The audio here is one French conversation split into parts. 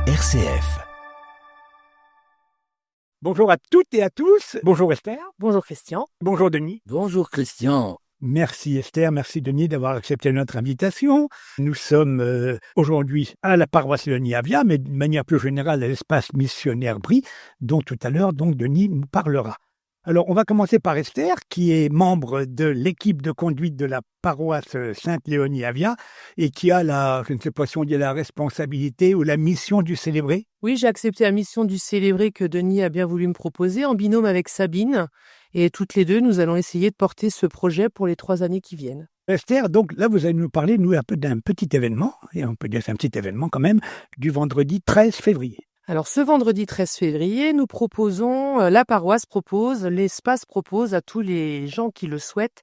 RCF. Bonjour à toutes et à tous. Bonjour Esther. Bonjour Christian. Bonjour Denis. Bonjour Christian. Merci Esther, merci Denis d'avoir accepté notre invitation. Nous sommes aujourd'hui à la paroisse Léonie-Avia, mais de manière plus générale à l'espace missionnaire Brie, dont tout à l'heure donc Denis nous parlera. Alors on va commencer par Esther, qui est membre de l'équipe de conduite de la paroisse Sainte-Léonie-Avia et qui a je ne sais pas si on dit la responsabilité ou la mission du célébrer. Oui, j'ai accepté la mission du célébrer que Denis a bien voulu me proposer en binôme avec Sabine. Et toutes les deux, nous allons essayer de porter ce projet pour les 3 années qui viennent. Esther, donc là, vous allez nous parler, un peu d'un petit événement, et on peut dire que c'est un petit événement quand même, du vendredi 13 février. Alors, ce vendredi 13 février, nous proposons, l'espace propose à tous les gens qui le souhaitent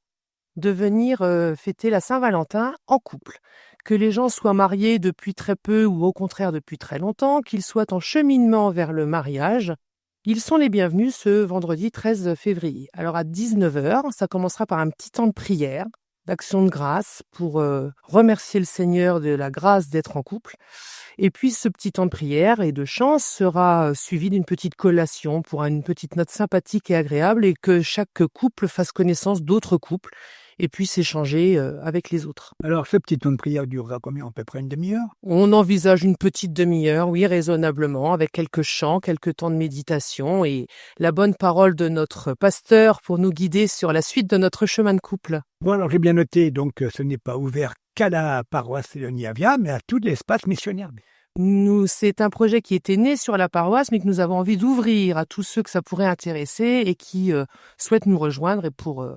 de venir fêter la Saint-Valentin en couple. Que les gens soient mariés depuis très peu ou au contraire depuis très longtemps, qu'ils soient en cheminement vers le mariage, ils sont les bienvenus ce vendredi 13 février. Alors à 19h, ça commencera par un petit temps de prière, d'action de grâce pour remercier le Seigneur de la grâce d'être en couple. Et puis ce petit temps de prière et de chant sera suivi d'une petite collation pour une petite note sympathique et agréable et que chaque couple fasse connaissance d'autres couples et puisse échanger avec les autres. Alors, ce petit temps de prière durera combien? À peu près une demi-heure? On envisage une petite demi-heure, oui, raisonnablement, avec quelques chants, quelques temps de méditation et la bonne parole de notre pasteur pour nous guider sur la suite de notre chemin de couple. Bon, alors j'ai bien noté, donc ce n'est pas ouvert qu'à la paroisse Léonie-Avia, mais à tout l'espace missionnaire. C'est un projet qui était né sur la paroisse, mais que nous avons envie d'ouvrir à tous ceux que ça pourrait intéresser et qui souhaitent nous rejoindre et pour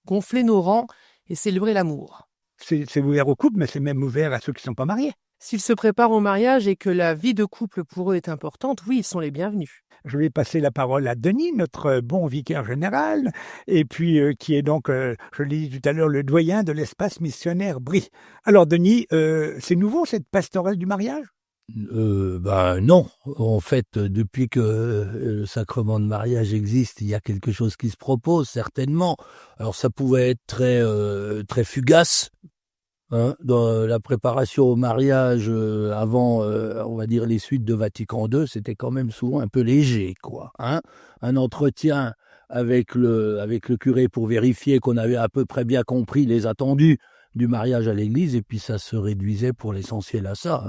gonfler nos rangs et célébrer l'amour. C'est ouvert aux couples, mais c'est même ouvert à ceux qui ne sont pas mariés. S'ils se préparent au mariage et que la vie de couple pour eux est importante, oui, ils sont les bienvenus. Je vais passer la parole à Denis, notre bon vicaire général, et puis qui est donc, je l'ai dit tout à l'heure, le doyen de l'espace missionnaire Brie. Alors Denis, c'est nouveau cette pastorale du mariage? Non, en fait, depuis que le sacrement de mariage existe, il y a quelque chose qui se propose, certainement. Alors ça pouvait être très fugace, hein, dans la préparation au mariage avant, on va dire, les suites de Vatican II, c'était quand même souvent un peu léger, quoi. Hein. Un entretien avec le curé pour vérifier qu'on avait à peu près bien compris les attendus du mariage à l'église, et puis ça se réduisait pour l'essentiel à ça.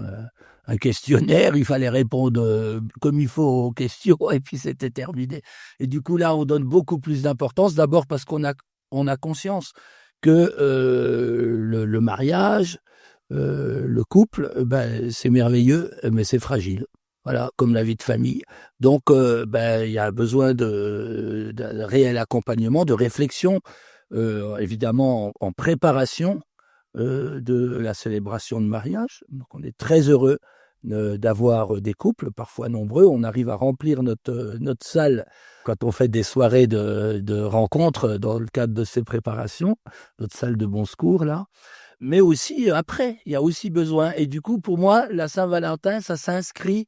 Un questionnaire, il fallait répondre comme il faut aux questions, et puis c'était terminé. Et du coup, là, on donne beaucoup plus d'importance, d'abord parce qu'on a conscience que le mariage, le couple, c'est merveilleux, mais c'est fragile. Voilà, comme la vie de famille. Donc, il y a besoin de réel accompagnement, de réflexion, évidemment en préparation de la célébration de mariage. Donc on est très heureux d'avoir des couples, parfois nombreux. On arrive à remplir notre salle quand on fait des soirées de rencontres dans le cadre de ces préparations, notre salle de bon secours là. Mais aussi après, il y a aussi besoin. Et du coup, pour moi, la Saint-Valentin, ça s'inscrit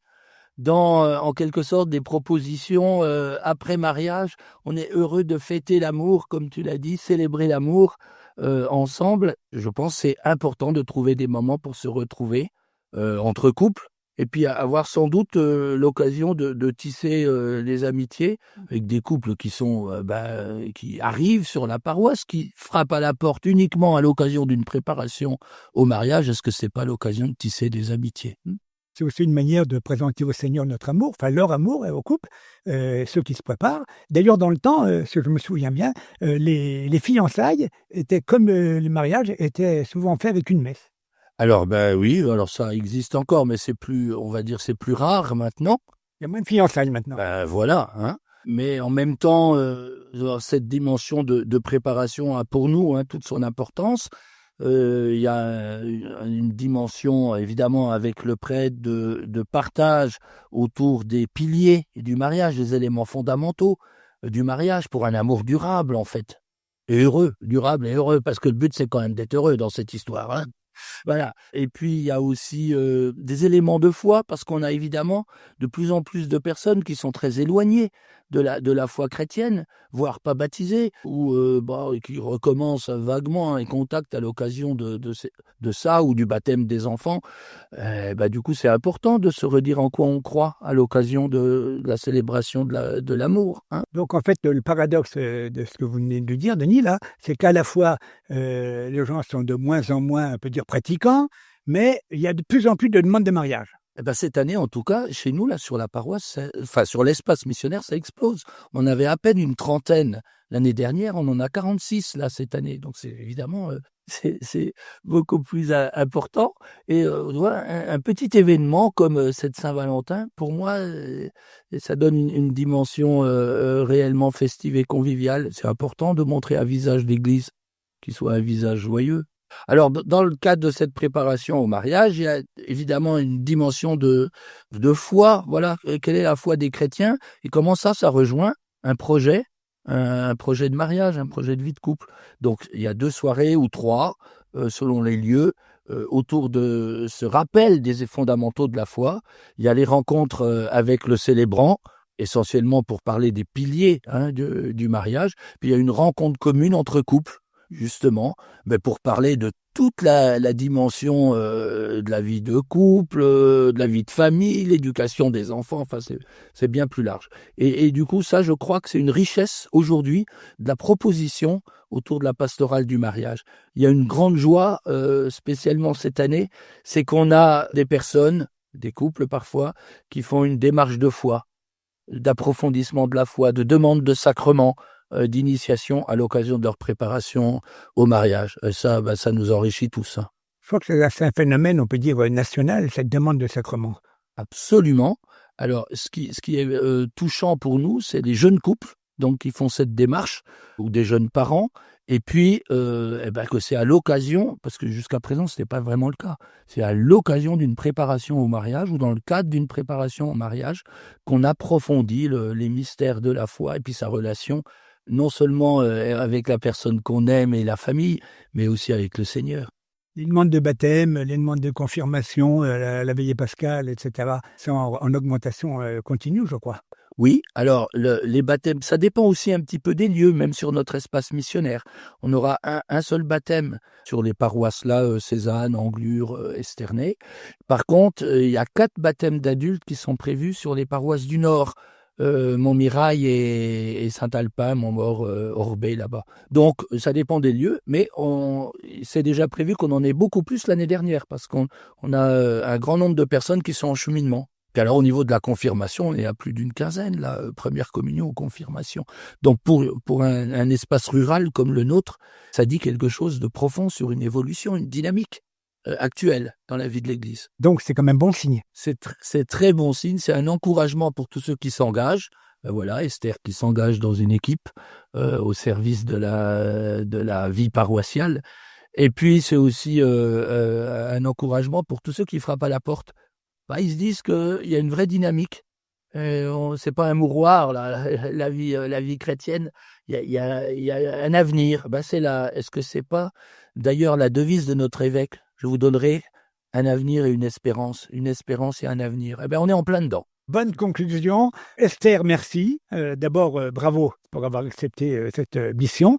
dans, en quelque sorte, des propositions après mariage. On est heureux de fêter l'amour, comme tu l'as dit, célébrer l'amour ensemble. Je pense que c'est important de trouver des moments pour se retrouver entre couples, et puis avoir sans doute l'occasion de tisser des amitiés avec des couples qui arrivent sur la paroisse, qui frappent à la porte uniquement à l'occasion d'une préparation au mariage. Est-ce que c'est pas l'occasion de tisser des amitiés? C'est aussi une manière de présenter au Seigneur notre amour, enfin leur amour au couple, ceux qui se préparent. D'ailleurs, dans le temps, si je me souviens bien, les fiançailles étaient comme le mariage, étaient souvent faits avec une messe. Alors, oui, alors ça existe encore, mais c'est plus rare maintenant. Il y a moins de fiançailles maintenant. Voilà, hein. Mais en même temps, cette dimension de préparation a pour nous toute son importance. Il y a une dimension, évidemment, avec le prêtre de partage autour des piliers du mariage, des éléments fondamentaux du mariage pour un amour durable, en fait. Et heureux, durable et heureux, parce que le but, c'est quand même d'être heureux dans cette histoire, hein. Voilà. Et puis, il y a aussi des éléments de foi, parce qu'on a évidemment de plus en plus de personnes qui sont très éloignées de la foi chrétienne, voire pas baptisés, ou qui recommencent vaguement un contact à l'occasion de ça ou du baptême des enfants, du coup c'est important de se redire en quoi on croit à l'occasion de la célébration de l'amour. Hein. Donc en fait, le paradoxe de ce que vous venez de dire, Denis, là, c'est qu'à la fois les gens sont de moins en moins, on peut dire, pratiquants, mais il y a de plus en plus de demandes de mariage. Cette année, en tout cas, chez nous, là, sur la paroisse, sur l'espace missionnaire, ça explose. On avait à peine une trentaine l'année dernière, on en a 46 là cette année. Donc c'est évidemment c'est beaucoup plus important. Et un petit événement comme cette Saint-Valentin, pour moi, ça donne une dimension réellement festive et conviviale. C'est important de montrer un visage d'église qui soit un visage joyeux. Alors, dans le cadre de cette préparation au mariage, il y a évidemment une dimension de foi. Voilà, quelle est la foi des chrétiens et comment ça rejoint un projet de mariage, un projet de vie de couple. Donc, il y a 2 soirées ou 3, selon les lieux, autour de ce rappel des fondamentaux de la foi. Il y a les rencontres avec le célébrant, essentiellement pour parler des piliers du mariage. Puis, il y a une rencontre commune entre couples, justement, pour parler de toute la dimension de la vie de couple, de la vie de famille, l'éducation des enfants, enfin c'est bien plus large. Et du coup, ça, je crois que c'est une richesse aujourd'hui de la proposition autour de la pastorale du mariage. Il y a une grande joie, spécialement cette année, c'est qu'on a des personnes, des couples parfois, qui font une démarche de foi, d'approfondissement de la foi, de demande de sacrement, d'initiation à l'occasion de leur préparation au mariage. Et ça, ça nous enrichit tous. Ça. Je crois que c'est un phénomène, on peut dire, national, cette demande de sacrement. Absolument. Alors, ce qui est touchant pour nous, c'est les jeunes couples donc qui font cette démarche, ou des jeunes parents, et puis que c'est à l'occasion, parce que jusqu'à présent, ce n'était pas vraiment le cas, c'est à l'occasion d'une préparation au mariage, ou dans le cadre d'une préparation au mariage, qu'on approfondit les mystères de la foi, et puis sa relation non seulement avec la personne qu'on aime et la famille, mais aussi avec le Seigneur. Les demandes de baptême, les demandes de confirmation, la veillée pascale, etc., sont en augmentation continue, je crois. Oui, alors les baptêmes, ça dépend aussi un petit peu des lieux, même sur notre espace missionnaire. On aura un seul baptême sur les paroisses là, Cézanne, Anglure, Esternay. Par contre, il y a 4 baptêmes d'adultes qui sont prévus sur les paroisses du Nord. Montmirail et Saint-Alpin, Montmaur, Orbay là-bas. Donc ça dépend des lieux, mais c'est déjà prévu qu'on en ait beaucoup plus l'année dernière parce qu'on a un grand nombre de personnes qui sont en cheminement. Puis alors au niveau de la confirmation, on est à plus d'une quinzaine, la première communion ou confirmation. Donc pour un espace rural comme le nôtre, ça dit quelque chose de profond sur une évolution, une dynamique actuelle dans la vie de l'Église. Donc c'est quand même bon signe. C'est très bon signe, c'est un encouragement pour tous ceux qui s'engagent. Voilà, Esther qui s'engage dans une équipe au service de la vie paroissiale. Et puis c'est aussi un encouragement pour tous ceux qui frappent à la porte. Ils se disent qu'il y a une vraie dynamique. C'est pas un mouroir, là, la vie chrétienne. Il y a un avenir. C'est là. Est-ce que c'est pas d'ailleurs la devise de notre évêque? Je vous donnerai un avenir et une espérance et un avenir. On est en plein dedans. Bonne conclusion. Esther, merci. D'abord, bravo pour avoir accepté cette mission.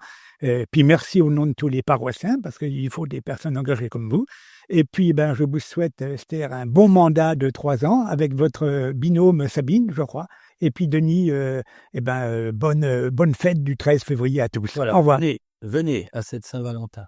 Puis merci au nom de tous les paroissiens, parce qu'il faut des personnes engagées comme vous. Et puis, je vous souhaite, Esther, un bon mandat de 3 ans avec votre binôme Sabine, je crois. Et puis, Denis, bonne fête du 13 février à tous. Voilà. Au revoir. Venez à cette Saint-Valentin.